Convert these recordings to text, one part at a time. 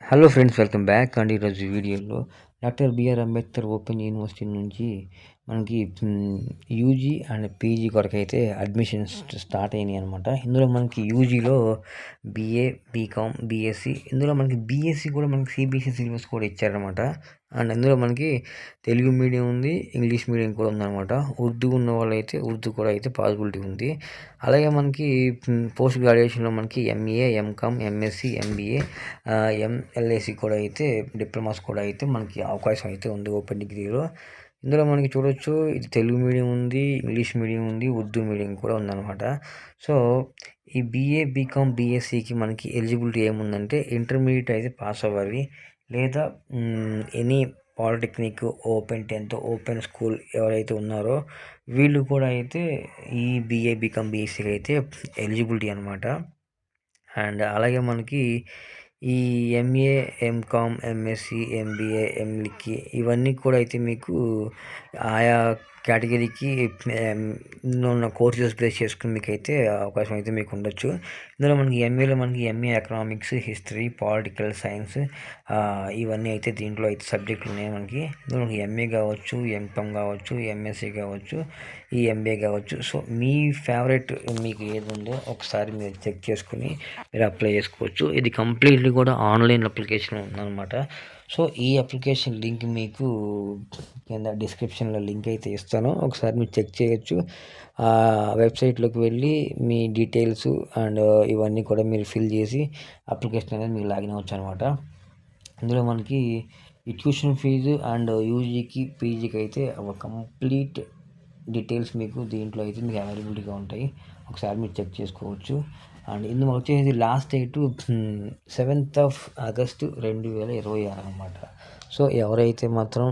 Hello friends, welcome back. And ఈరోజు వీడియోలో doctor B R Ambedkar open university నుంచి మనకి యూజీ అండ్ పీజీ కొరకు అయితే అడ్మిషన్స్ స్టార్ట్ అయినాయి అనమాట. ఇందులో మనకి యూజీలో బీఏ, బీకామ్, బీఎస్సీ, ఇందులో మనకి బీఎస్సీ కూడా మనకి సిబిఎస్ఈ సిలబస్ కూడా ఇచ్చారనమాట. అండ్ ఇందులో మనకి తెలుగు మీడియం ఉంది, ఇంగ్లీష్ మీడియం కూడా ఉందన్నమాట. ఉర్దూ ఉన్న వాళ్ళైతే ఉర్దూ కూడా అయితే పాసిబిలిటీ ఉంది. అలాగే మనకి పోస్ట్ గ్రాడ్యుయేషన్లో మనకి ఎంఏ, ఎంకామ్, ఎంఎస్సి, ఎంబీఏ, ఎంఎల్ఏసి కూడా అయితే డిప్లొమాస్ కూడా అయితే మనకి అవకాశం అయితే ఉంది ఓపెన్ డిగ్రీలో. ఇందులో మనకి చూడొచ్చు, ఇది తెలుగు మీడియం ఉంది, ఇంగ్లీష్ మీడియం ఉంది, ఉర్దూ మీడియం కూడా ఉందన్నమాట. సో ఈ బీఏ, బీకామ్, బీఎస్సీకి మనకి ఎలిజిబిలిటీ ఏముందంటే ఇంటర్మీడియట్ అయితే పాస్ అవ్వాలి, లేదా any polytechnic, open 10th, open school ఎవరైతే ఉన్నారో వీళ్ళు కూడా అయితే ఈ బీఏ, బీకామ్, బీఎస్సీకి అయితే ఎలిజిబిలిటీ అనమాట. అండ్ అలాగే మనకి ఈ ఎంఏ, ఎంకామ్, ఎంఎస్సి, ఎంబీఏ, ఎంలికి ఇవన్నీ కూడా అయితే మీకు ఆయా కేటగిరీకి ఉన్న కోర్సెస్ బేస్ చేసుకుని మీకు అయితే అవకాశం అయితే మీకు ఉండొచ్చు. ఇందులో మనకి ఎంఏలో మనకి MA economics, history, political science, ఇవన్నీ అయితే దీంట్లో అయితే సబ్జెక్టులు ఉన్నాయి మనకి. ఇందులో మనకి ఎంఏ కావచ్చు, ఎంకామ్ కావచ్చు, ఎంఎస్సి కావచ్చు, ఈ ఎంబీఏ కావచ్చు. సో మీ ఫేవరెట్ మీకు ఏది ఉందో ఒకసారి మీరు చెక్ చేసుకుని మీరు అప్లై చేసుకోవచ్చు. ఇది కంప్లీట్లీ కూడా ఆన్లైన్ అప్లికేషన్ ఉందన్నమాట. సో ఈ అప్లికేషన్ లింక్ మీకు కింద డిస్క్రిప్షన్లో లింక్ అయితే ఇస్తాను, ఒకసారి మీరు చెక్ చేయొచ్చు. ఆ వెబ్సైట్లోకి వెళ్ళి మీ డీటెయిల్స్ అండ్ ఇవన్నీ కూడా మీరు ఫిల్ చేసి అప్లికేషన్ అనేది మీరు లాగిన్ అవ్వచ్చు అనమాట. ఇందులో మనకి ఈ ట్యూషన్ ఫీజు అండ్ యూజీకి, పీజీకి అయితే ఒక కంప్లీట్ డీటెయిల్స్ మీకు దీంట్లో అయితే మీకు అవైలబిలిటీగా ఉంటాయి, ఒకసారి మీరు చెక్ చేసుకోవచ్చు. అండ్ ఇందులో వచ్చేసి లాస్ట్ డేట్ 7th ఆగస్టు 2026 అనమాట. సో ఎవరైతే మాత్రం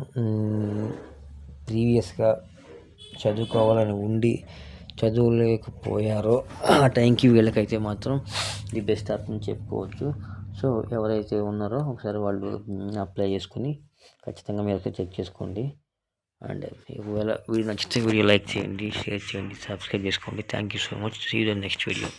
ప్రీవియస్గా చదువుకోవాలని ఉండి చదువులేకపోయారో ఆ టైంకి వీళ్ళకైతే మాత్రం ది బెస్ట్ ఆప్షన్ చెప్పుకోవచ్చు. సో ఎవరైతే ఉన్నారో ఒకసారి వాళ్ళు అప్లై చేసుకుని ఖచ్చితంగా మీరు అయితే చెక్ చేసుకోండి. అండ్ ఒకవేళ వీడియో నచ్చితే వీడియో లైక్ చేయండి, షేర్ చేయండి, సబ్స్క్రైబ్ చేసుకోండి. Thank you so much. See you the next video.